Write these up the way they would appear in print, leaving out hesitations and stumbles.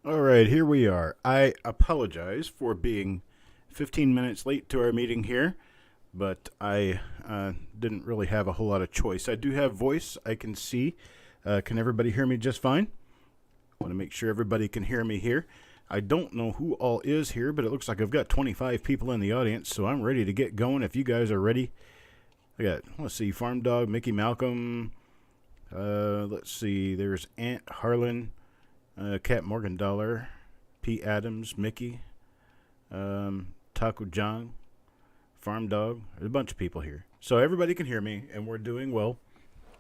All right, here we are. I apologize for being 15 minutes late to our meeting here, but I didn't really have a whole lot of choice. I do have voice. I can see. Can everybody hear me just fine? I want to make sure everybody can hear me here. I don't know who all is here, but it looks like I've got 25 people in the audience, so I'm ready to get going if you guys are ready. I got, let's see, Farm Dog, Mickey Malcolm. Let's see, there's Aunt Harlan. Cat Morgan Dollar, P. Adams, Mickey, Taco John, Farm Dog. There's a bunch of people here. So everybody can hear me, and we're doing well.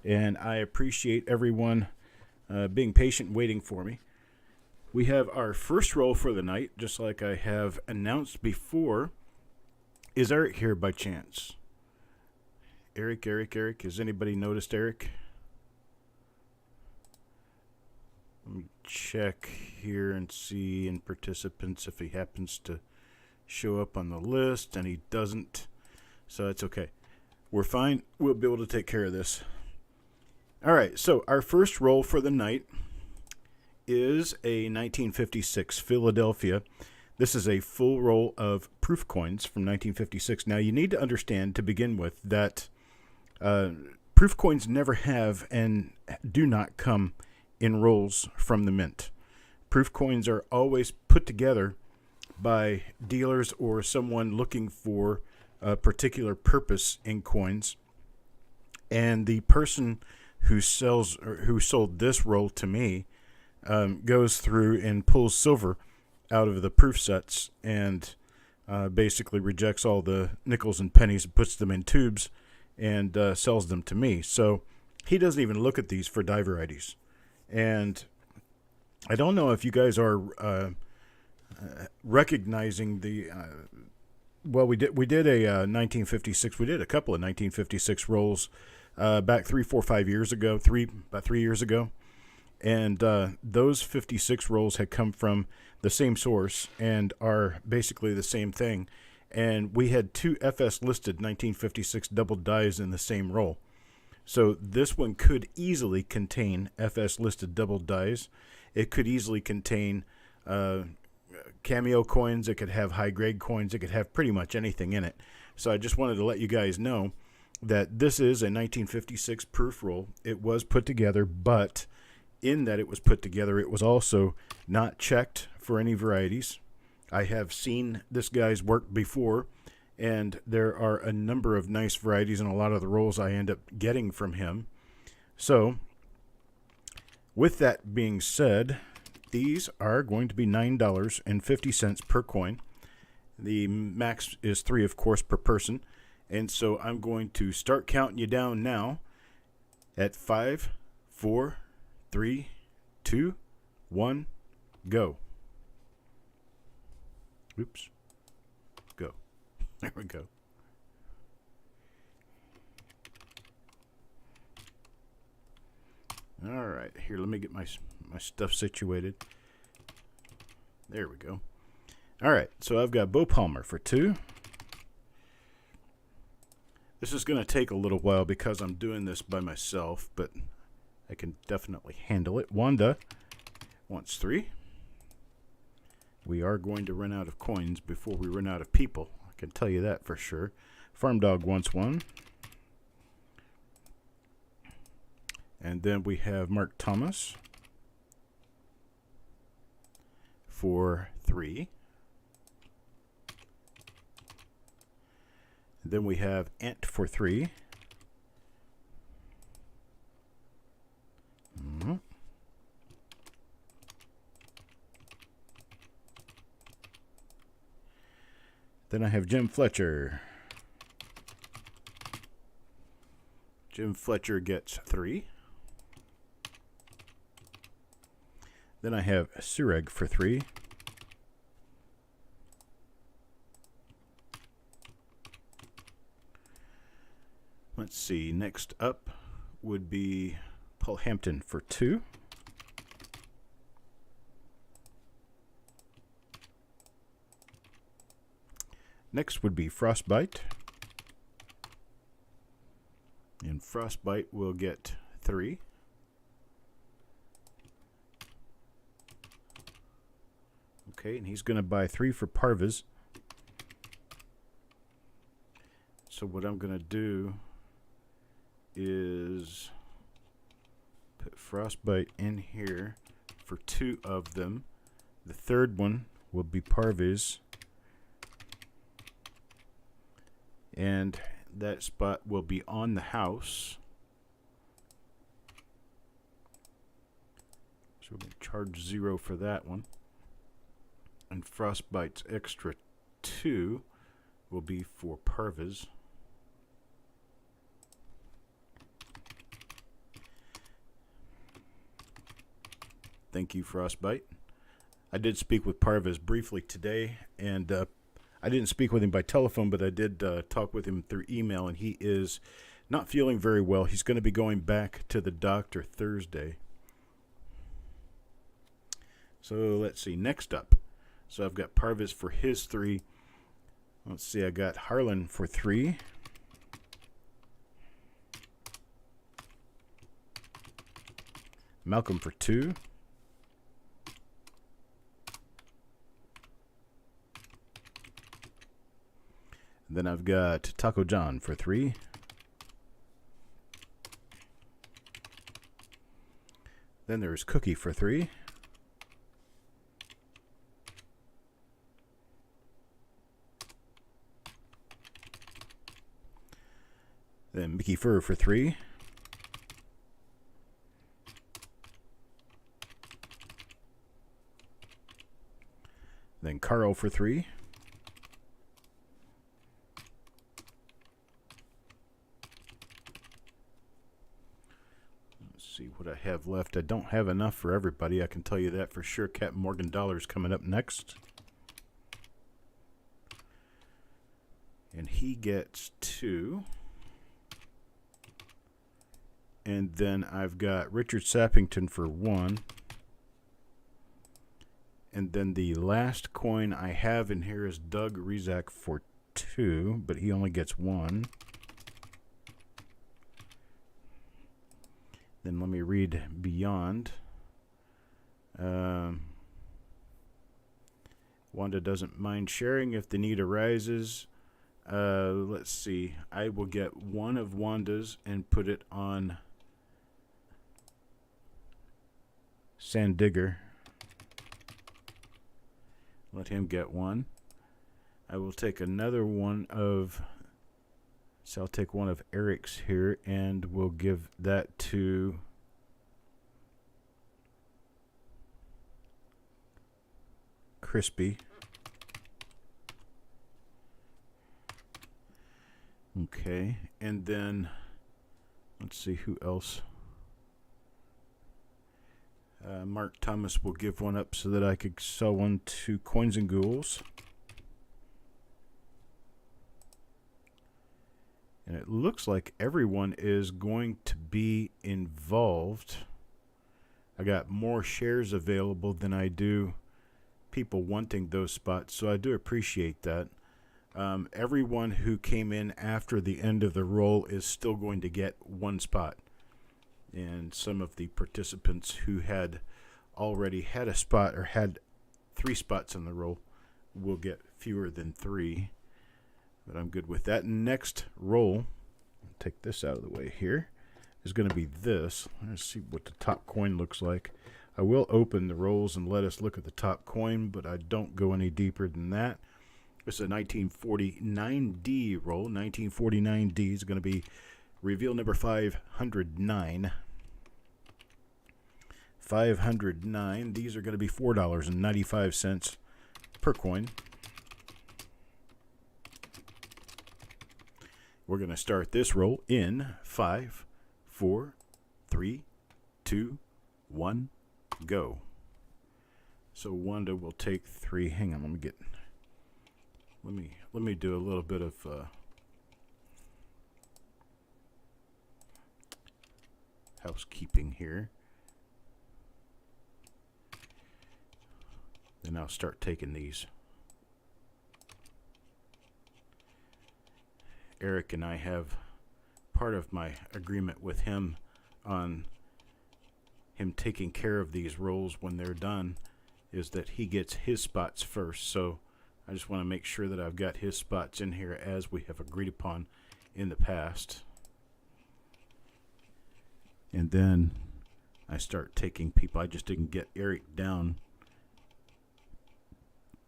And I appreciate everyone being patient waiting for me. We have our first roll for the night, just like I have announced before. Is Eric here by chance? Eric. Has anybody noticed Eric? Let me check here and see in participants if he happens to show up on the list, and he doesn't. So it's okay. We're fine. We'll be able to take care of this. All right, so our first roll for the night is a 1956 Philadelphia. This is a full roll of proof coins from 1956. Now, you need to understand to begin with that proof coins never have and do not come in rolls from the mint. Proof coins are always put together by dealers or someone looking for a particular purpose in coins. And the person who sells or who sold this roll to me goes through and pulls silver out of the proof sets and basically rejects all the nickels and pennies and puts them in tubes and sells them to me. So he doesn't even look at these for die varieties. And I don't know if you guys are recognizing the well, we did a 1956. We did a couple of 1956 rolls back 3, 4, 5 years ago. About 3 years ago, and those 56 rolls had come from the same source and are basically the same thing. And we had two FS listed 1956 double dies in the same roll. So this one could easily contain FS listed double dies. It could easily contain cameo coins. It could have high grade coins. It could have pretty much anything in it. So I just wanted to let you guys know that this is a 1956 proof roll. It was put together, but in that it was put together, it was also not checked for any varieties. I have seen this guy's work before, and there are a number of nice varieties in a lot of the rolls I end up getting from him. So, with that being said, these are going to be $9.50 per coin. The max is 3, of course, per person. And so I'm going to start counting you down now at 5, 4, 3, 2, 1, go. Oops. Go. There we go. All right, here, let me get my stuff situated. There we go. All right, so I've got Bo Palmer for 2. This is going to take a little while because I'm doing this by myself, but I can definitely handle it. Wanda wants 3. We are going to run out of coins before we run out of people. I can tell you that for sure. Farm Dog wants 1. And then we have Mark Thomas for 3. And then we have Ant for 3. Then I have Jim Fletcher. Jim Fletcher gets 3. Then I have Sureg for 3. Let's see, next up would be Paul Hampton for 2. Next would be Frostbite. And Frostbite will get 3. Okay, and he's going to buy 3 for Parvis. So what I'm going to do is put Frostbite in here for 2 of them. The third one will be Parvis. And that spot will be on the house. So we're going to charge 0 for that one. And Frostbite's extra 2 will be for Parvis. Thank you, Frostbite. I did speak with Parvis briefly today, and I didn't speak with him by telephone, but I did talk with him through email, and he is not feeling very well. He's going to be going back to the doctor Thursday. So let's see, next up. So I've got Parvis for his 3. Let's see, I got Harlan for 3. Malcolm for 2. Then I've got Taco John for 3. Then there's Cookie for 3. Then Mickey Fur for 3. Then Carl for 3. See what I have left. I don't have enough for everybody. I can tell you that for sure. Captain Morgan Dollar's coming up next. And he gets 2. And then I've got Richard Sappington for 1. And then the last coin I have in here is Doug Rezak for 2, but he only gets 1. Then let me read beyond. Wanda doesn't mind sharing if the need arises. Let's see. I will get 1 of Wanda's and put it on Sandigger. Let him get 1. I will take another one of... So I'll take one of Eric's here, and we'll give that to Crispy. Okay, and then let's see who else. Mark Thomas will give one up so that I could sell one to Coins and Ghouls. And it looks like everyone is going to be involved. I got more shares available than I do people wanting those spots, so I do appreciate that. Everyone who came in after the end of the roll is still going to get 1 spot. And some of the participants who had already had a spot or had 3 spots in the roll will get fewer than 3. But I'm good with that. Next roll, I'll take this out of the way here, is going to be this. Let's see what the top coin looks like. I will open the rolls and let us look at the top coin, but I don't go any deeper than that. This is a 1949D roll. 1949D is going to be reveal number 509. 509. These are going to be $4.95 per coin. We're going to start this roll in 5, 4, 3, 2, 1, go. So Wanda will take 3. Hang on, let me do a little bit of housekeeping here. Then I'll start taking these. Eric and I have part of my agreement with him on him taking care of these rolls when they're done is that he gets his spots first. So I just want to make sure that I've got his spots in here as we have agreed upon in the past. And then I start taking people. I just didn't get Eric down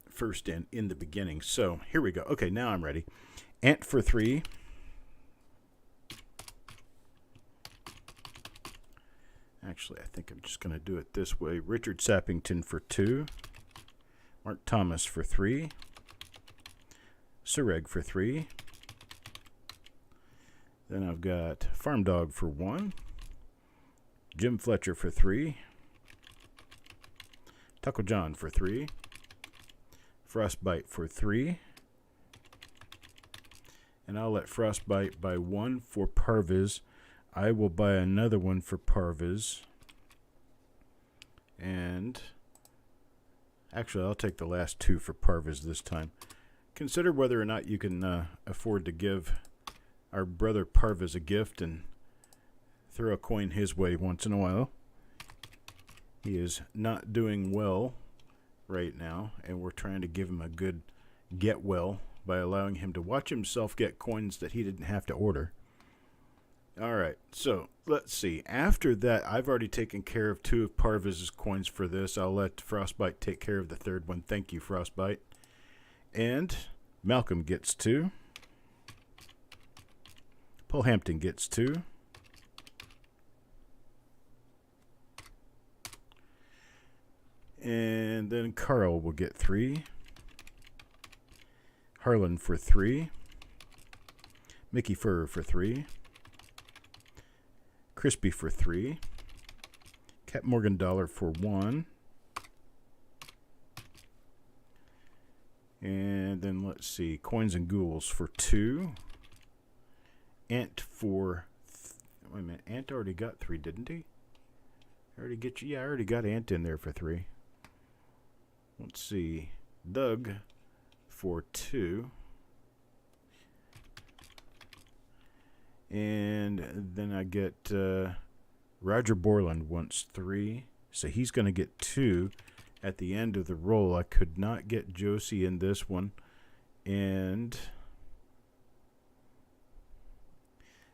first in the beginning. So here we go. Okay, now I'm ready. Ant for 3. Actually, I think I'm just going to do it this way. Richard Sappington for 2. Mark Thomas for 3. Sureg for 3. Then I've got Farm Dog for 1. Jim Fletcher for 3. Taco John for 3. Frostbite for 3. And I'll let Frostbite buy 1 for Parviz. I will buy another one for Parviz. And actually, I'll take the last 2 for Parviz this time. Consider whether or not you can afford to give our brother Parviz a gift and throw a coin his way once in a while. He is not doing well right now, and we're trying to give him a good get well by allowing him to watch himself get coins that he didn't have to order. All right, so let's see. After that, I've already taken care of 2 of Parviz's coins for this. I'll let Frostbite take care of the 3rd one. Thank you, Frostbite. And Malcolm gets 2. Paul Hampton gets 2. And then Carl will get 3. Harlan for 3. Mickey Furr for 3. Crispy for 3. Cap Morgan Dollar for 1. And then let's see. Coins and Ghouls for 2. Ant for... wait a minute. Ant already got 3, didn't he? I already got Ant in there for 3. Let's see. Doug for 2. And then I get Roger Borland wants 3. So he's going to get 2 at the end of the roll. I could not get Josie in this one. And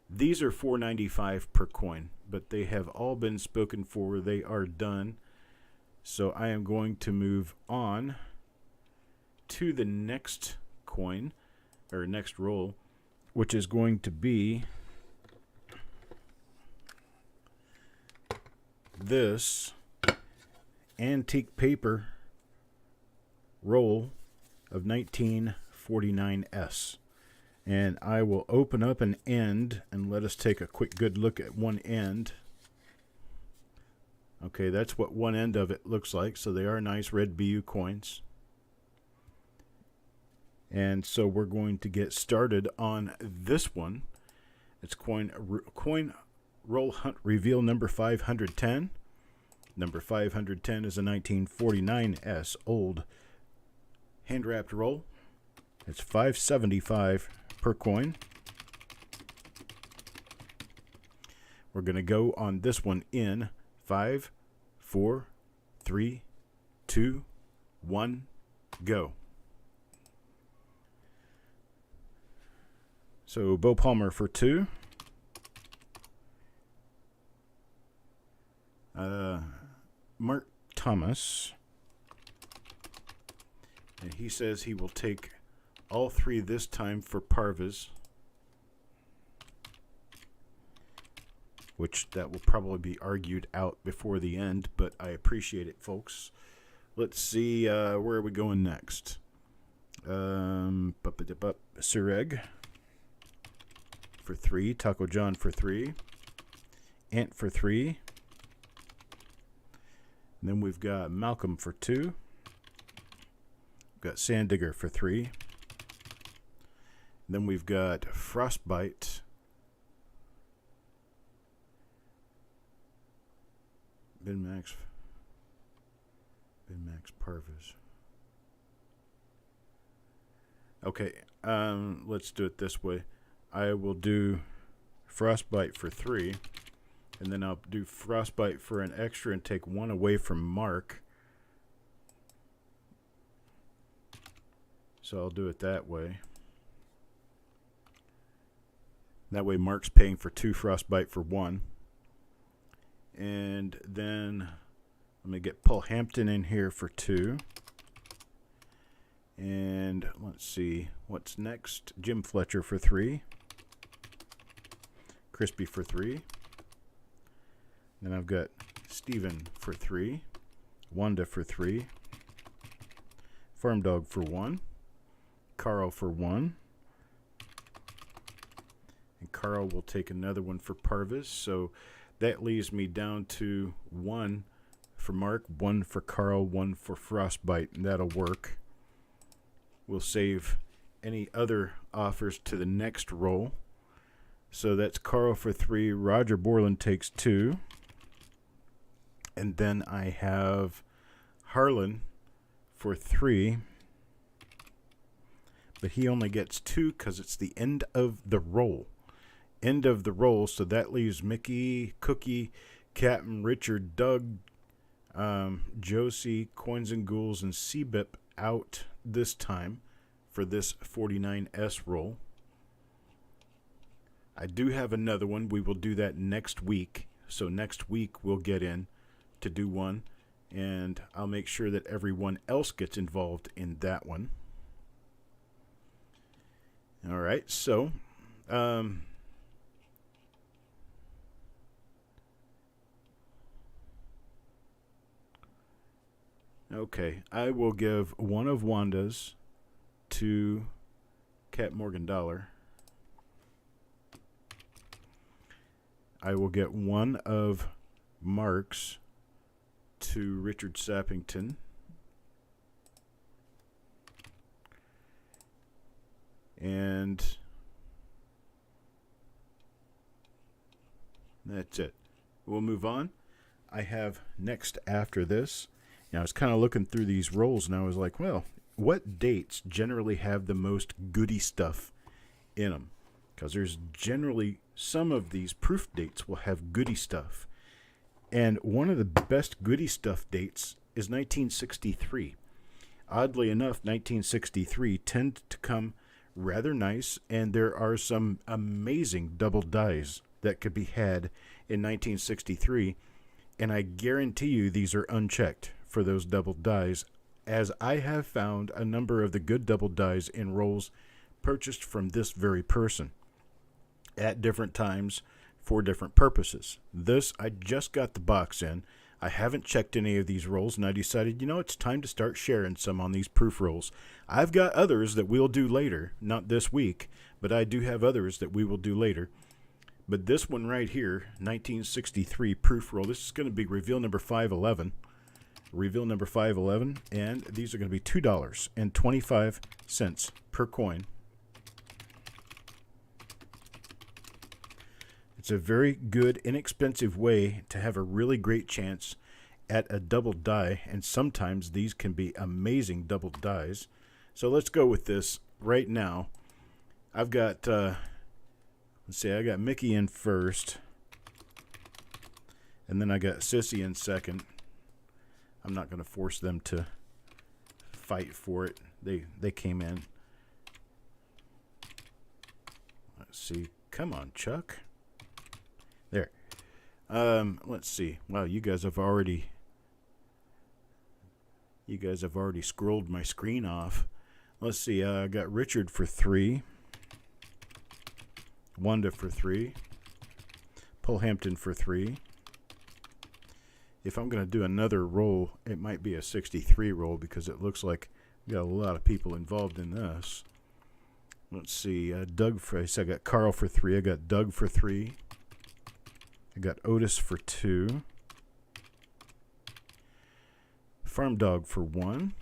these are $4.95 per coin, but they have all been spoken for. They are done. So I am going to move on to the next coin, or next roll, which is going to be this antique paper roll of 1949S. And I will open up an end and let us take a quick good look at one end. Okay, that's what one end of it looks like. So they are nice red BU coins. And so we're going to get started on this one. It's coin roll hunt reveal number 510. Number 510 is a 1949S old hand-wrapped roll. It's $5.75 per coin. We're going to go on this one in 5, 4, 3, 2, 1, go. So Bo Palmer for 2. Mark Thomas. And he says he will take all 3 this time for Parviz. Which that will probably be argued out before the end, but I appreciate it, folks. Let's see, where are we going next? Sureg for 3. Taco John for 3. Ant for 3. And then we've got Malcolm for 2. We've got Sandigger for 3. And then we've got Frostbite. Ben Max Parviz. Okay, let's do it this way. I will do Frostbite for 3. And then I'll do Frostbite for an extra and take 1 away from Mark. So I'll do it that way. That way Mark's paying for 2 frostbite for 1. And then let me get Paul Hampton in here for 2. And let's see, what's next? Jim Fletcher for 3. Crispy for 3. Then I've got Steven for 3. Wanda for 3. Farm Dog for 1. Carl for 1. And Carl will take another one for Parvis. So that leaves me down to 1 for Mark, 1 for Carl, 1 for Frostbite, and that'll work. We'll save any other offers to the next roll. So that's Carl for 3. Roger Borland takes 2. And then I have Harlan for 3. But he only gets 2 because it's the end of the roll. End of the roll, so that leaves Mickey, Cookie, Captain Richard, Doug, Josie, Coins and Ghouls, and CBIP out this time for this 49S roll. I do have another one. We will do that next week. So next week we'll get in to do one, and I'll make sure that everyone else gets involved in that one. All right, so okay, I will give one of Wanda's to Cat Morgan Dollar. I will get one of Mark's to Richard Sappington. And that's it. We'll move on. I have next after this. I was kind of looking through these rolls, and I was like, well, what dates generally have the most goody stuff in them? Because there's generally some of these proof dates will have goody stuff. And one of the best goody stuff dates is 1963. Oddly enough, 1963 tend to come rather nice, and there are some amazing double dies that could be had in 1963. And I guarantee you these are unchecked for those double dies, as I have found a number of the good double dies in rolls purchased from this very person at different times for different purposes. This, I just got the box in. I haven't checked any of these rolls, and I decided, it's time to start sharing some on these proof rolls. I've got others that we'll do later, not this week, but I do have others that we will do later. But this one right here, 1963 proof roll, this is going to be reveal number 511. Reveal number 511, and these are going to be $2.25 per coin. It's a very good, inexpensive way to have a really great chance at a double die, and sometimes these can be amazing double dies. So let's go with this right now. I've got, let's see, I got Mickey in first, and then I got Sissy in second. I'm not going to force them to fight for it. They came in. Let's see. Come on, Chuck. There. Let's see. Wow, you guys have already scrolled my screen off. Let's see. I got Richard for 3. Wanda for 3. Paul Hampton for 3. If I'm going to do another roll, it might be a 63 roll because it looks like we got a lot of people involved in this. Let's see. Doug for, I got Carl for 3. I got Doug for 3. I got Otis for 2. Farm Dog for 1.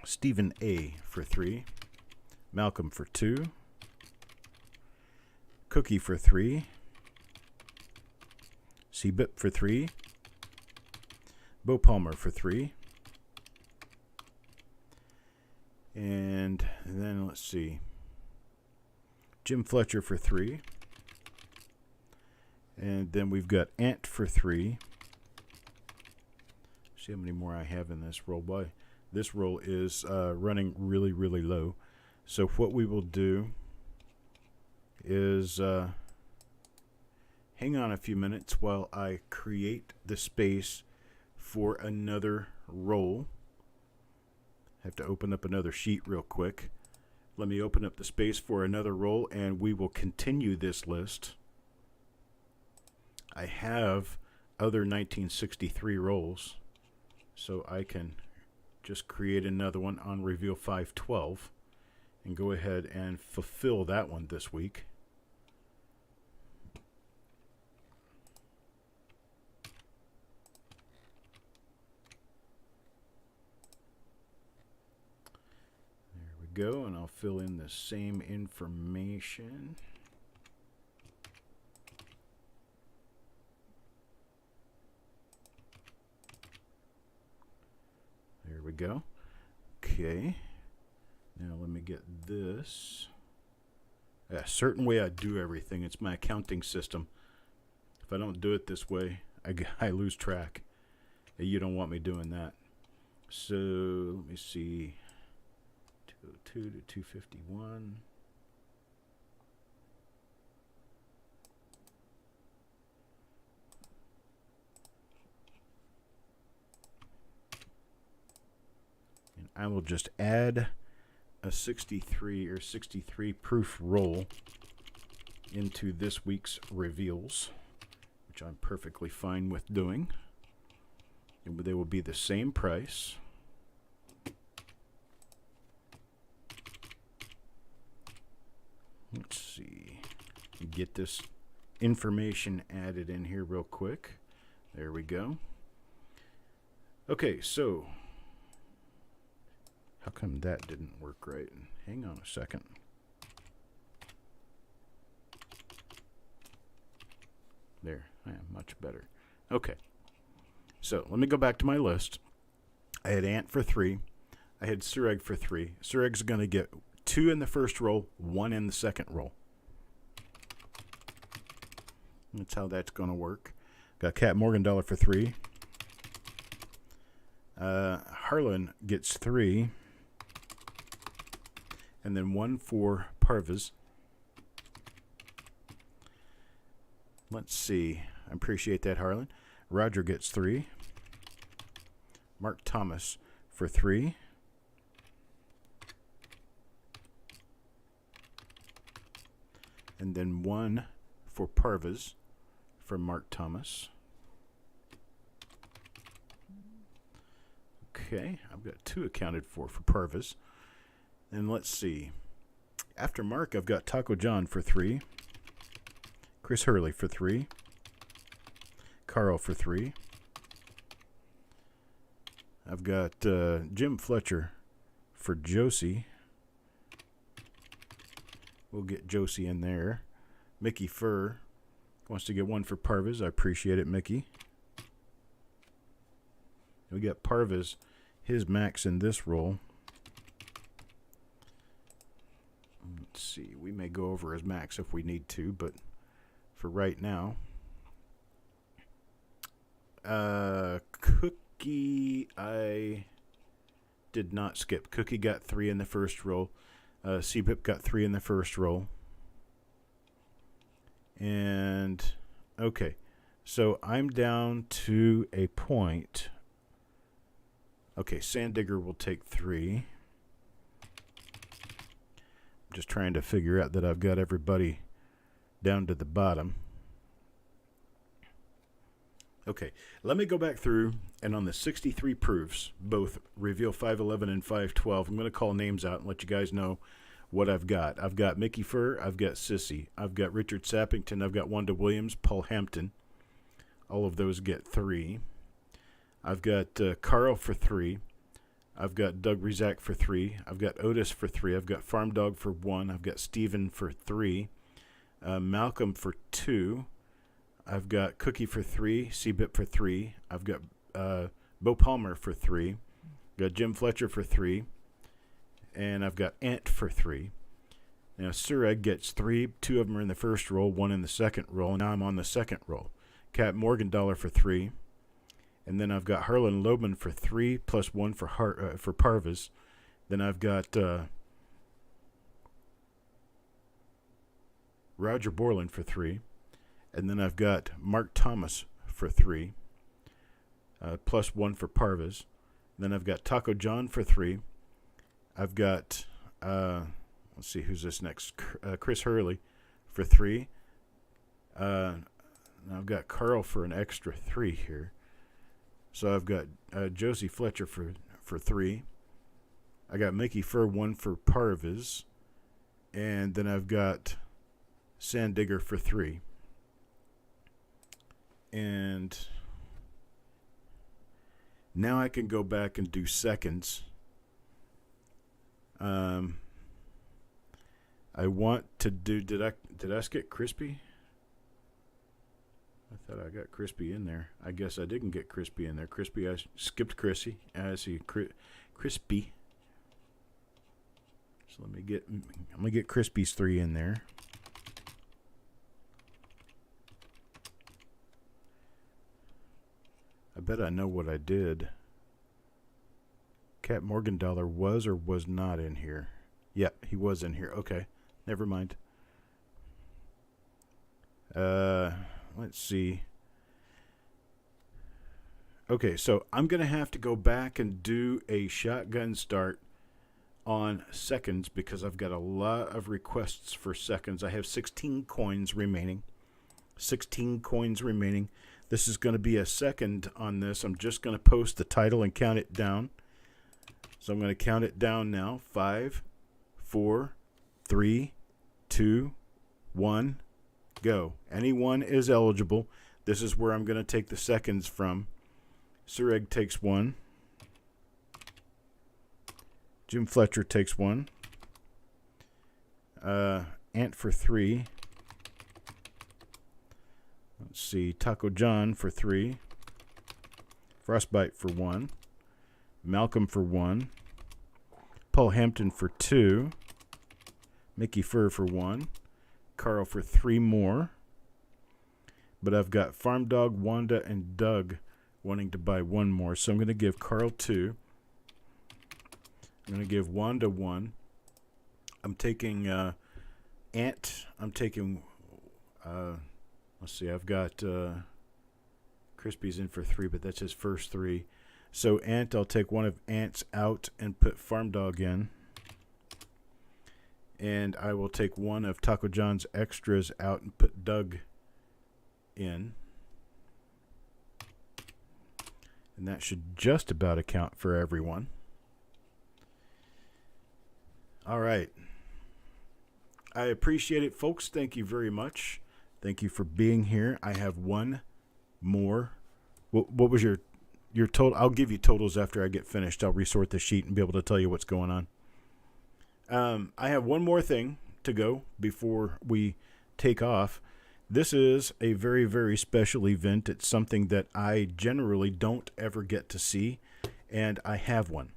Stephen A for 3. Malcolm for 2. Cookie for 3. CBIP for 3. Bo Palmer for 3. And then let's see. Jim Fletcher for 3. And then we've got Ant for 3. See how many more I have in this roll by. This roll is running really, really low. So what we will do is hang on a few minutes while I create the space for another roll. I have to open up another sheet real quick. Let me open up the space for another roll, and we will continue this list. I have other 1963 rolls, so I can just create another one on Reveal 512 and go ahead and fulfill that one this week. There we go, and I'll fill in the same information. There we go. Okay. Now let me get this. A certain way I do everything. It's my accounting system. If I don't do it this way, I lose track. You don't want me doing that. So let me see. 202 to 251. I will just add a 63 or 63 proof roll into this week's reveals, which I'm perfectly fine with doing. They will be the same price. Let's see. Get this information added in here real quick. There we go. Okay, so how come that didn't work right? Hang on a second. There, I am much better. Okay, so let me go back to my list. I had Ant for 3. I had Sureg for 3. Sureg's going to get 2 in the first roll, 1 in the second roll. That's how that's going to work. Got Cat Morgendollar for 3. Harlan gets 3. And then 1 for Parvez. Let's see. I appreciate that, Harlan. Roger gets 3. Mark Thomas for 3. And then 1 for Parvez from Mark Thomas. Okay, I've got 2 accounted for Parvez. And let's see. After Mark, I've got Taco John for 3. Chris Hurley for 3. Carl for 3. I've got Jim Fletcher for Josie. We'll get Josie in there. Mickey Furr wants to get 1 for Parvez. I appreciate it, Mickey. We got Parvez, his max in this roll. Let's see. We may go over his max if we need to, but for right now, Cookie, I did not skip. Cookie got 3 in the first roll. CBIP got 3 in the first roll. And, okay. So I'm down to a point. Okay, Sand Digger will take 3. I'm just trying to figure out that I've got everybody down to the bottom. Okay, let me go back through, and on the 63 proofs, both Reveal 511 and 512, I'm going to call names out and let you guys know what I've got. I've got Mickey Furr, I've got Sissy, I've got Richard Sappington, I've got Wanda Williams, Paul Hampton. All of those get 3. I've got Carl for 3. I've got Doug Rizak for 3. I've got Otis for 3. I've got Farm Dog for 1. I've got Steven for 3. Malcolm for 2. I've got Cookie for 3. CBIP for 3. I've got Bo Palmer for 3. Got Jim Fletcher for 3. And I've got Ant for 3. Now Sureg gets 3. 2 of them are in the first roll, 1 in the second roll. Now I'm on the second roll. Cat Morgendollar for 3. And then I've got Harlan Loban for 3 plus 1 for Parvis. Then I've got Roger Borland for 3. And then I've got Mark Thomas for 3 plus 1 for Parvis. Then I've got Taco John for 3. I've got, let's see, who's this next? Chris Hurley for 3. I've got Carl for an extra 3 here. So I've got Josie Fletcher for 3. I got Mickey Fur 1 for Parvis. And then I've got Sandigger for 3. And now I can go back and do seconds. I want to do, did I skip Crispy? I thought I got Crispy in there. I guess I didn't get Crispy in there. Crispy, I skipped Chrissy. I see Crispy. So I'm gonna get Crispy's 3 in there. I bet I know what I did. Cat Morgenthaler was or was not in here. Yep, he was in here. Okay, never mind. Let's see. Okay, so I'm going to have to go back and do a shotgun start on seconds because I've got a lot of requests for seconds. I have 16 coins remaining. 16 coins remaining. This is going to be a second on this. I'm just going to post the title and count it down. So I'm going to count it down now. 5, 4, 3, 2, 1, go. Anyone is eligible. This is where I'm going to take the seconds from. Sir Egg takes 1. Jim Fletcher takes 1. Ant for 3. Let's see. Taco John for 3. Frostbite for 1. Malcolm for 1. Paul Hampton for 2. Mickey Fur for 1. Carl for 3 more. But I've got Farm Dog, Wanda, and Doug wanting to buy 1 more. So I'm going to give Carl 2. I'm going to give Wanda 1. I'm taking Ant. I'm taking, let's see, I've got Crispy's in for 3, but that's his first 3. So Ant, I'll take one of Ant's out and put Farm Dog in. And I will take one of Taco John's extras out and put Doug in. And that should just about account for everyone. All right. I appreciate it, folks. Thank you very much. Thank you for being here. I have 1 more. What was your total? I'll give you totals after I get finished. I'll resort the sheet and be able to tell you what's going on. I have 1 more thing to go before we take off. This is a very, very special event. It's something that I generally don't ever get to see, and I have one.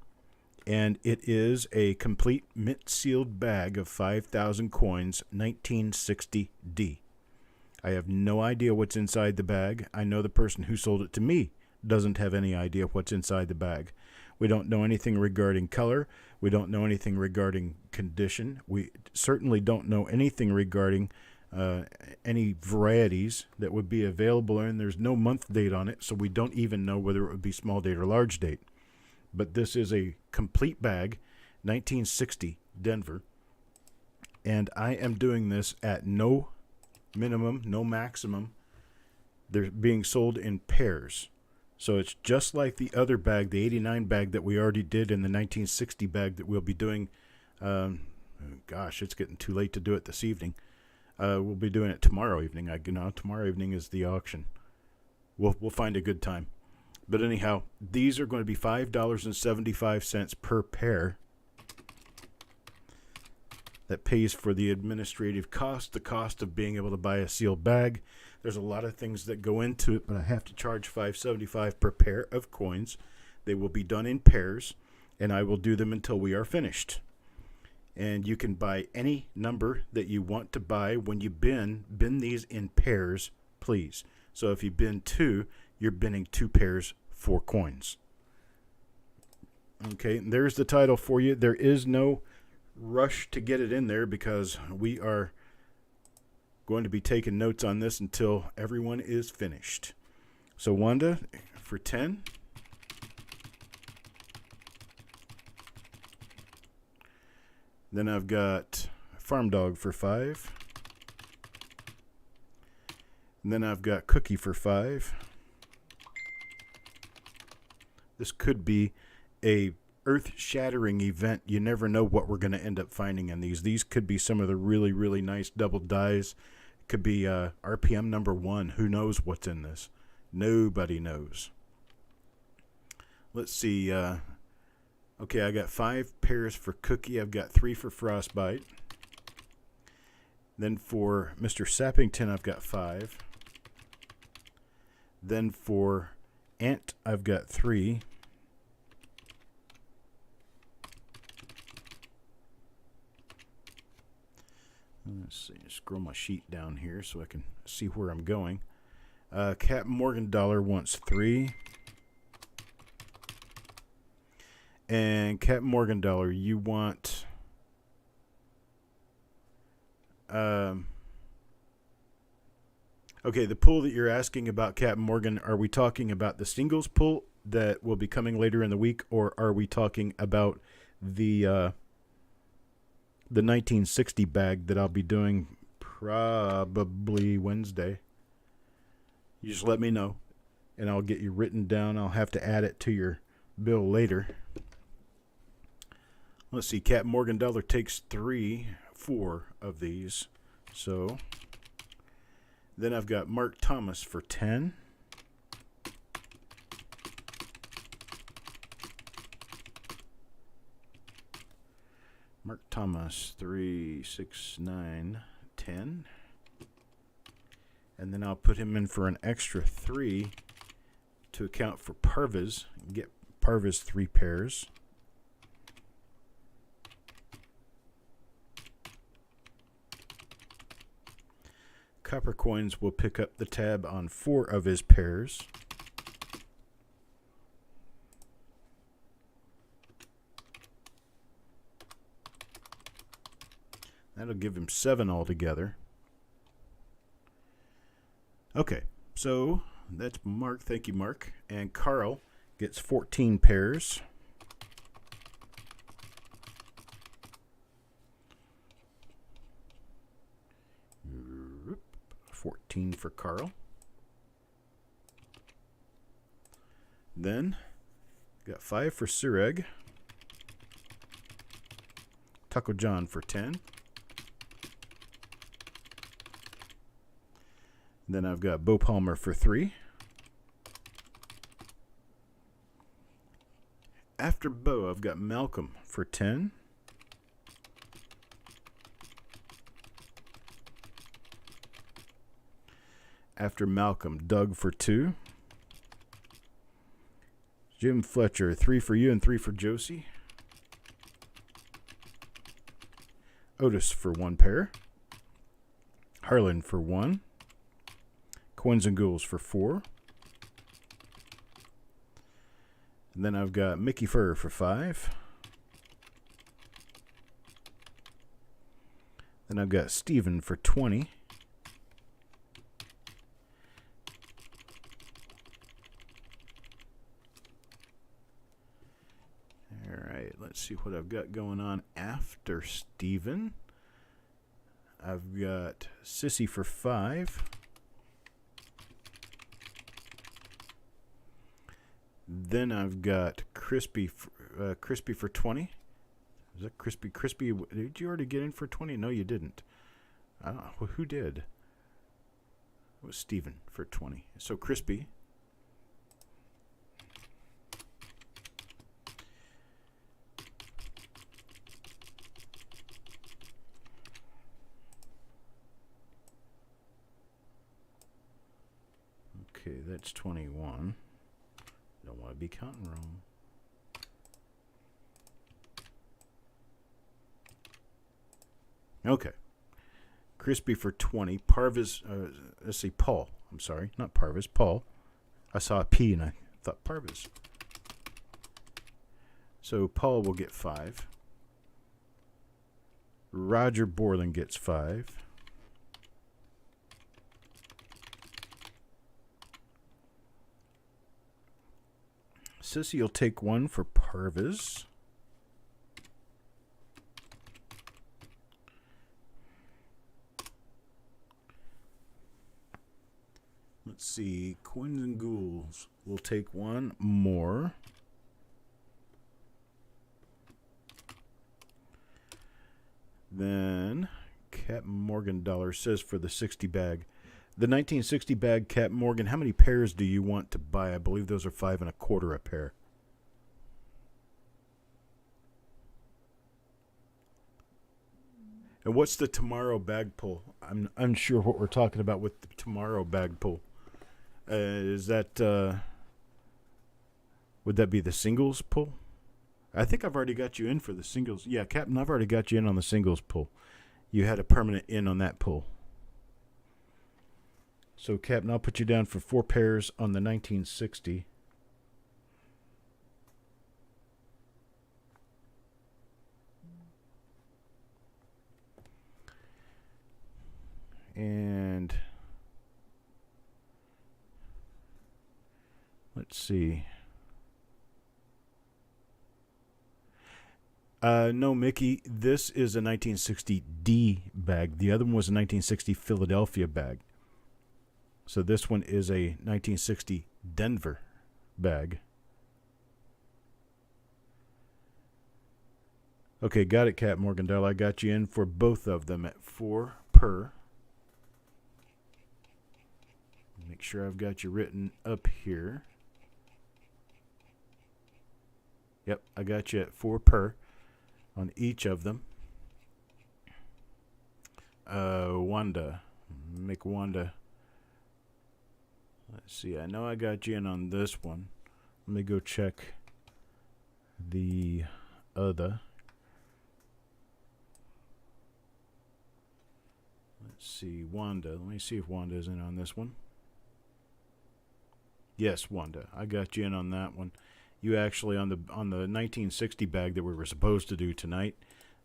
And it is a complete mint-sealed bag of 5,000 coins, 1960D. I have no idea what's inside the bag. I know the person who sold it to me doesn't have any idea what's inside the bag. We don't know anything regarding color. We don't know anything regarding condition. We certainly don't know anything regarding any varieties that would be available, and there's no month date on it, so we don't even know whether it would be small date or large date. But this is a complete bag, 1960 Denver, and I am doing this at no minimum, no maximum. They're being sold in pairs. So it's just like the other bag, the 89 bag that we already did, and the 1960 bag that we'll be doing. Gosh, it's getting too late to do it this evening. We'll be doing it tomorrow evening. Tomorrow evening is the auction. We'll find a good time. But anyhow, these are going to be $5.75 per pair. That pays for the administrative cost, the cost of being able to buy a sealed bag. There's a lot of things that go into it, but I have to charge $5.75 per pair of coins. They will be done in pairs, and I will do them until we are finished. And you can buy any number that you want to buy when you bin these in pairs, please. So if you bin 2, you're binning 2 pairs 4 coins. Okay, there's the title for you. There is no rush to get it in there because we are going to be taking notes on this until everyone is finished. So Wanda for 10. Then I've got Farm Dog for 5. And then I've got Cookie for 5. This could be a earth-shattering event. You never know what we're going to end up finding in these. These could be some of the really, really nice double dies. It could be RPM number 1. Who knows what's in this? Nobody knows. Let's see. Okay, I got 5 pairs for Cookie. I've got 3 for Frostbite. Then for Mr. Sappington, I've got 5. Then for Ant, I've got 3. Let's see, scroll my sheet down here so I can see where I'm going. Captain Morgan Dollar wants 3. And Captain Morgan Dollar, you want... Okay, the pull that you're asking about, Captain Morgan, are we talking about the singles pull that will be coming later in the week, or are we talking about the 1960 bag that I'll be doing probably Wednesday? You just let me know, and I'll get you written down. I'll have to add it to your bill later. Let's see, Captain Morgan Dollar takes 4 of these. So then I've got Mark Thomas for 10. Mark Thomas, 3, 6, 9, 10. And then I'll put him in for an extra 3 to account for Parvas. Get Parvas 3 pairs. Coppercoins will pick up the tab on 4 of his pairs. That'll give him 7 altogether. Okay, so that's Mark. Thank you, Mark. And Carl gets 14 pairs. Oop, 14 for Carl. Then got 5 for Sureg. Taco John for 10. Then I've got Bo Palmer for 3. After Bo, I've got Malcolm for 10. After Malcolm, Doug for 2. Jim Fletcher, 3 for you and 3 for Josie. Otis for 1 pair. Harlan for 1. Coins and Ghouls for 4. And then I've got Mickey Fur for 5. Then I've got Steven for 20. Alright, let's see what I've got going on after Steven. I've got Sissy for 5. Then I've got Crispy for 20. Is that Crispy? Crispy, did you already get in for 20? No, you didn't. I don't know. Well, who did? It was Steven for 20. So Crispy. Okay, that's 21. Don't want to be counting wrong. Okay. Crispy for 20. Parvis, let's see, Paul. I'm sorry, not Parvis, Paul. I saw a P and I thought Parvis. So Paul will get 5. Roger Borland gets 5. Sissy will take 1 for Parvis. Let's see. Quins and Ghouls will take 1 more. Then Captain Morgan dollar says for the 60 bag. The 1960 bag, Captain Morgan, how many pairs do you want to buy? I believe those are 5 1/4 a pair. And what's the tomorrow bag pull? I'm unsure what we're talking about with the tomorrow bag pull. Is that, would that be the singles pull? I think I've already got you in for the singles. Yeah, Captain, I've already got you in on the singles pull. You had a permanent in on that pull. So, Captain, I'll put you down for 4 pairs on the 1960. And let's see. No, Mickey, this is a 1960 D bag. The other one was a 1960 Philadelphia bag. So this one is a 1960 Denver bag. Okay, got it, Cat Morgendale. I got you in for both of them at 4 per. Make sure I've got you written up here. Yep, I got you at 4 per on each of them. Wanda. Make Wanda. Let's see. I know I got you in on this one. Let me go check the other. Let's see. Wanda. Let me see if Wanda's in on this one. Yes, Wanda. I got you in on that one. You actually, on the 1960 bag that we were supposed to do tonight,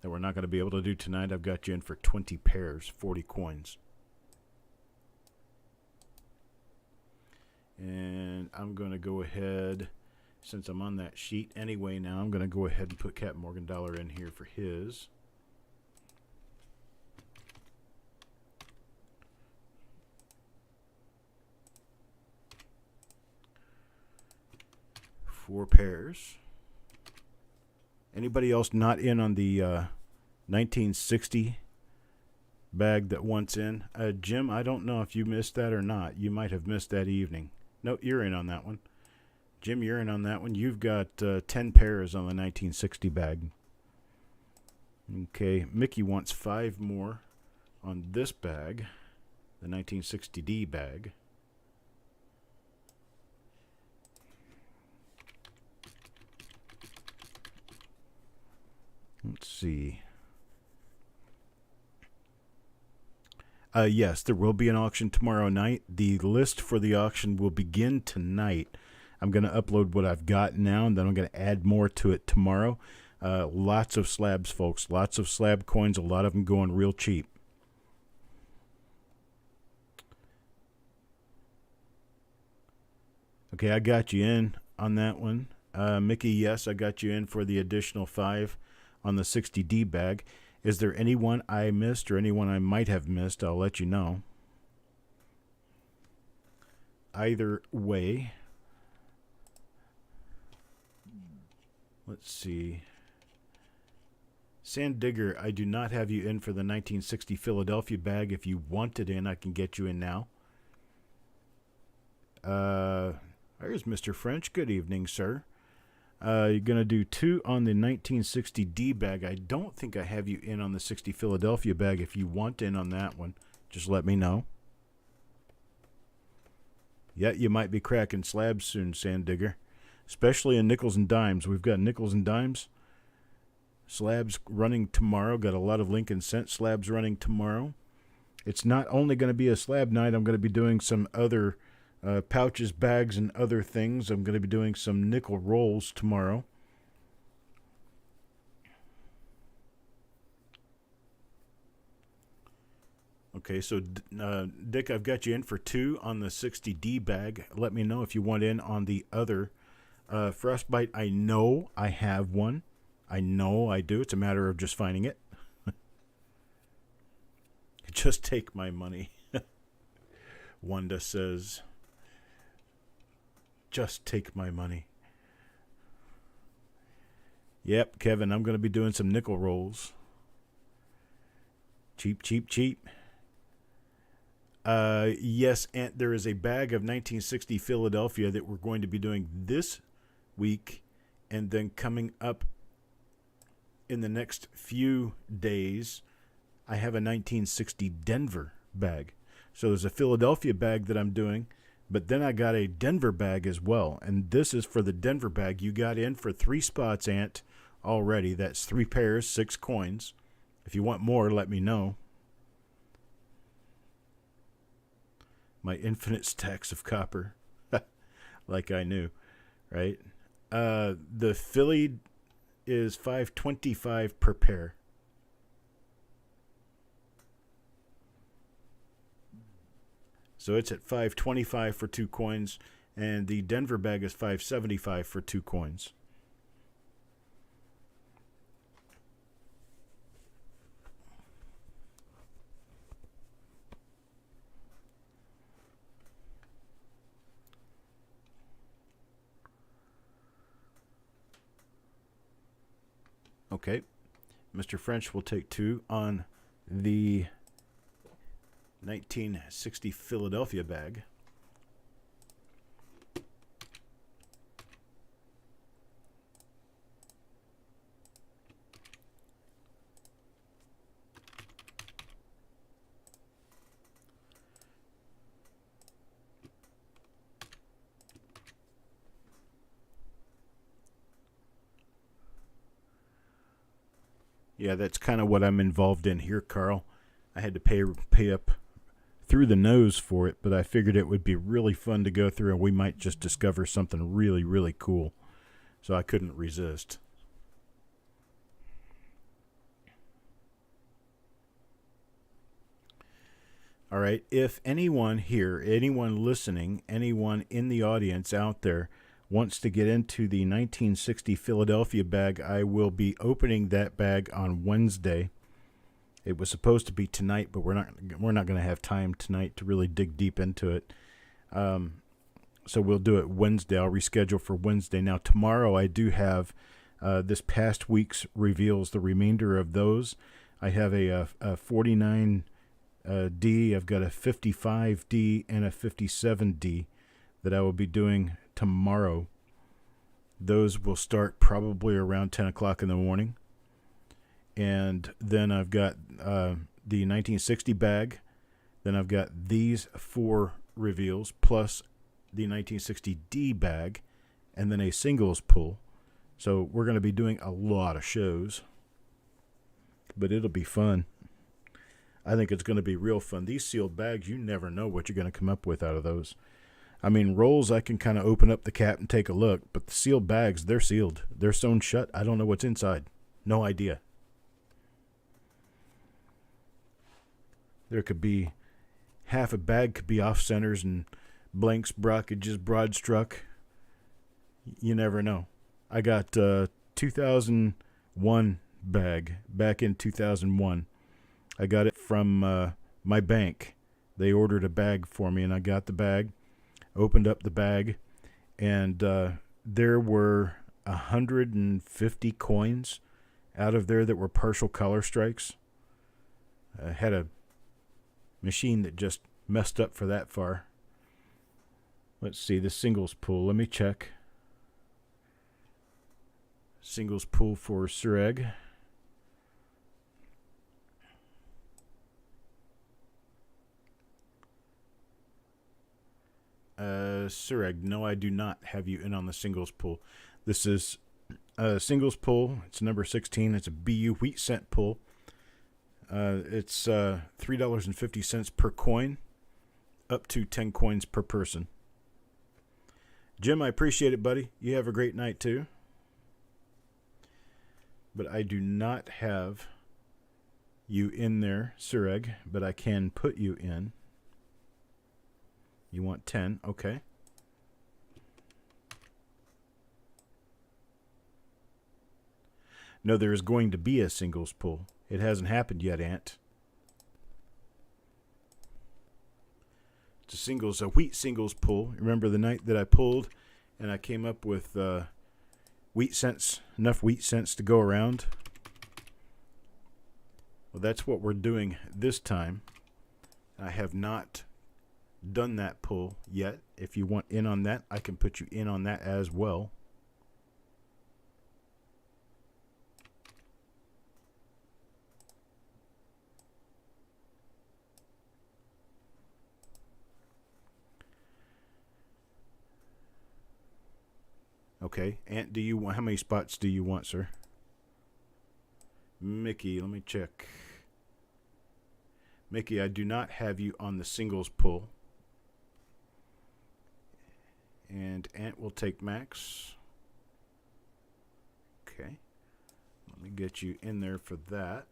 that we're not going to be able to do tonight, I've got you in for 20 pairs, 40 coins. And I'm going to go ahead, since I'm on that sheet anyway now, I'm going to go ahead and put Captain Morgan Dollar in here for his. Four pairs. Anybody else not in on the 1960 bag that wants in? Jim, I don't know if you missed that or not. You might have missed that evening. No, you're in on that one. Jim, you're in on that one. You've got 10 pairs on the 1960 bag. Okay, Mickey wants 5 more on this bag, the 1960D bag. Let's see. Yes, there will be an auction tomorrow night. The list for the auction will begin tonight. I'm going to upload what I've got now, and then I'm going to add more to it tomorrow. Lots of slabs, folks. Lots of slab coins. A lot of them going real cheap. Okay, I got you in on that one. Mickey, yes, I got you in for the additional 5 on the 60D bag. Is there anyone I missed or anyone I might have missed? I'll let you know. Either way. Let's see. Sand Digger, I do not have you in for the 1960 Philadelphia bag. If you want it in, I can get you in now. There's Mr. French. Good evening, sir. You're going to do 2 on the 1960D bag. I don't think I have you in on the 60 Philadelphia bag. If you want in on that one, just let me know. Yeah, you might be cracking slabs soon, Sand Digger. Especially in nickels and dimes. We've got nickels and dimes. Slabs running tomorrow. Got a lot of Lincoln Cent slabs running tomorrow. It's not only going to be a slab night. I'm going to be doing some other pouches, bags, and other things. I'm going to be doing some nickel rolls tomorrow. Okay, so Dick, I've got you in for 2 on the 60D bag. Let me know if you want in on the other frostbite. I know I have one. I know I do. It's a matter of just finding it. Just take my money. Wanda says, just take my money. Yep, Kevin, I'm going to be doing some nickel rolls. Cheap, cheap, cheap. Yes, and there is a bag of 1960 Philadelphia that we're going to be doing this week, and then coming up in the next few days, I have a 1960 Denver bag. So there's a Philadelphia bag that I'm doing, but then I got a Denver bag as well, and this is for the Denver bag. You got in for 3 spots, Ant, already. That's 3 pairs, 6 coins. If you want more, let me know. My infinite stacks of copper. Like I knew, right? The Philly is $5.25 per pair. So it's at $5.25 for 2 coins, and the Denver bag is $5.75 for 2 coins. Okay, Mr. French will take 2 on the 1960 Philadelphia bag. Yeah, that's kind of what I'm involved in here, Carl. I had to pay up through the nose for it, but I figured it would be really fun to go through, and we might just discover something really, really cool. So I couldn't resist. All right, if anyone here, anyone listening, anyone in the audience out there wants to get into the 1960 Philadelphia bag, I will be opening that bag on Wednesday. It was supposed to be tonight, but we're not going to have time tonight to really dig deep into it. So we'll do it Wednesday. I'll reschedule for Wednesday. Now tomorrow I do have this past week's reveals, the remainder of those. I have a 49D. I've got a 55D and a 57D that I will be doing tomorrow. Those will start probably around 10 o'clock in the morning. And then I've got the 1960 bag. Then I've got these 4 reveals plus the 1960D bag, and then a singles pull. So we're going to be doing a lot of shows, but it'll be fun. I think it's going to be real fun. These sealed bags, you never know what you're going to come up with out of those. I mean, rolls, I can kind of open up the cap and take a look, but the sealed bags, they're sealed. They're sewn shut. I don't know what's inside. No idea. There could be half a bag could be off centers and blanks, brockages, broad struck. You never know. I got 2001 bag back in 2001. I got it from my bank. They ordered a bag for me, and I got the bag, opened up the bag, and there were 150 coins out of there that were partial color strikes. I had a machine that just messed up for that far. Let's see, the singles pull. Let me check. Singles pull for Sureg. Sureg, no, I do not have you in on the singles pull. This is a singles pull. It's number 16. It's a BU wheat cent pull. It's $3.50 per coin, up to 10 coins per person. Jim, I appreciate it, buddy. You have a great night, too. But I do not have you in there, Sureg, but I can put you in. You want 10, okay. No, there is going to be a singles pull. It hasn't happened yet, Ant. It's a wheat singles pull. Remember the night that I pulled and I came up with wheat cents, enough wheat cents to go around? Well, that's what we're doing this time. I have not done that pull yet. If you want in on that, I can put you in on that as well. Okay, Ant, do you want, how many spots do you want, sir? Mickey, let me check. Mickey, I do not have you on the singles pull. And Ant will take Max. Okay. Let me get you in there for that.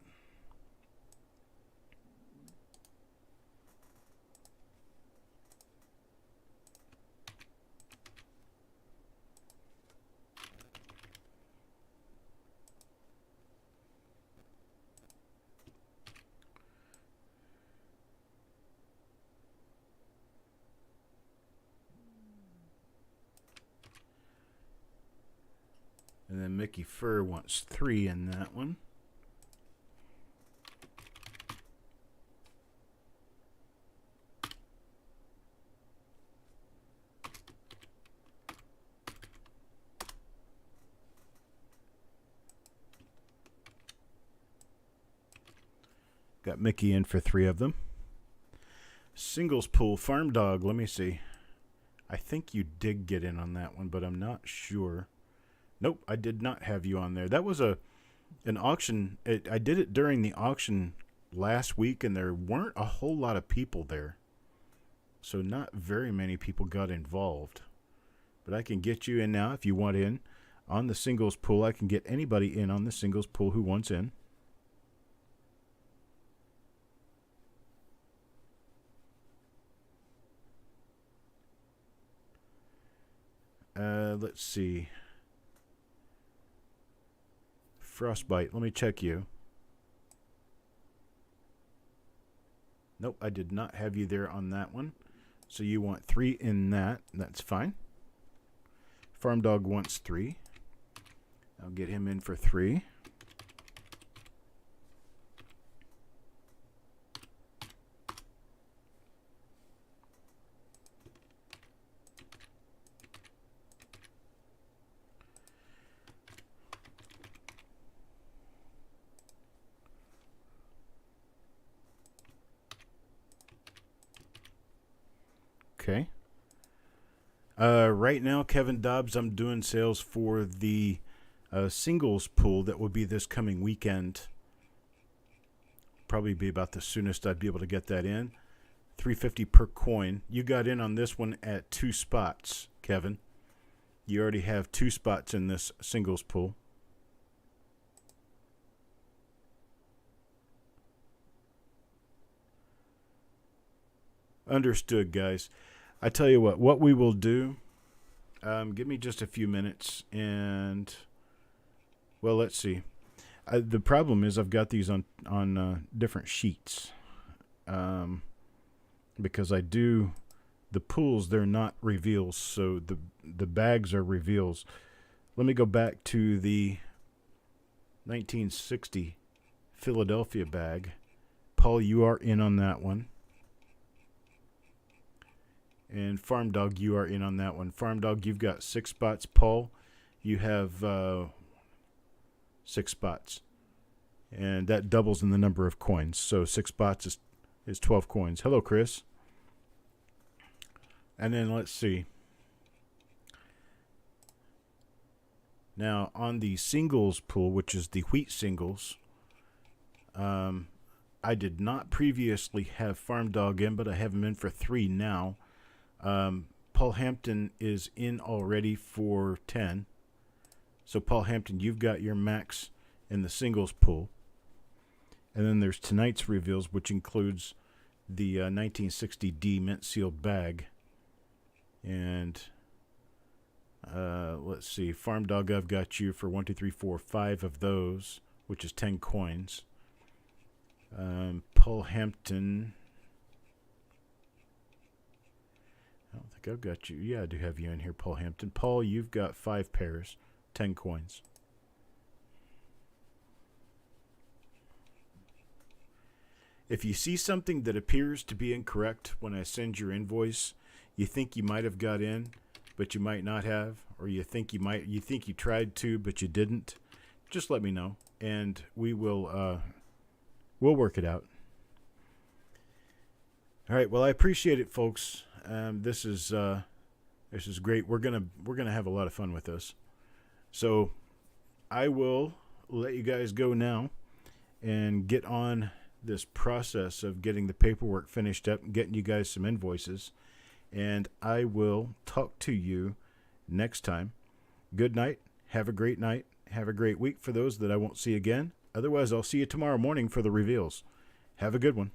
And then Mickey Fur wants 3 in that one. Got Mickey in for 3 of them. Singles pool, Farm Dog, let me see. I think you did get in on that one, but I'm not sure. Nope, I did not have you on there. That was an auction. I did it during the auction last week, and there weren't a whole lot of people there. So not very many people got involved. But I can get you in now if you want in. On the singles pool, I can get anybody in on the singles pool who wants in. Let's see. Frostbite, let me check you. Nope, I did not have you there on that one. So you want 3 in that. That's fine. Farm Dog wants 3. I'll get him in for 3. Okay. Right now, Kevin Dobbs, I'm doing sales for the singles pool that will be this coming weekend. Probably be about the soonest I'd be able to get that in. $3.50 per coin. You got in on this one at 2 spots, Kevin. You already have 2 spots in this singles pool. Understood, guys. I tell you what we will do, give me just a few minutes, and, well, let's see. The problem is I've got these on different sheets, because I do, the pools, they're not reveals, so the bags are reveals. Let me go back to the 1960 Philadelphia bag. Paul, you are in on that one. And Farm Dog, you are in on that one. Farm Dog, you've got 6 spots. Paul, you have 6 spots. And that doubles in the number of coins. So 6 spots is 12 coins. Hello, Chris. And then let's see. Now, on the singles pool, which is the wheat singles, I did not previously have Farm Dog in, but I have him in for 3 now. Paul Hampton is in already for 10. So Paul Hampton, you've got your max in the singles pool. And then there's tonight's reveals, which includes the 1960D mint sealed bag. And let's see, Farm Dog, I've got you for 1, 2, 3, 4, 5 of those, which is 10 coins. Paul Hampton, I don't think I've got you. Yeah, I do have you in here, Paul Hampton. Paul, you've got 5 pairs, 10 coins. If you see something that appears to be incorrect when I send your invoice, you think you might have got in, but you might not have, or you think you tried to, but you didn't, just let me know, and we'll work it out. All right. Well, I appreciate it, folks. This is great. We're gonna have a lot of fun with this. So I will let you guys go now and get on this process of getting the paperwork finished up and getting you guys some invoices. And I will talk to you next time. Good night. Have a great night. Have a great week for those that I won't see again. Otherwise, I'll see you tomorrow morning for the reveals. Have a good one.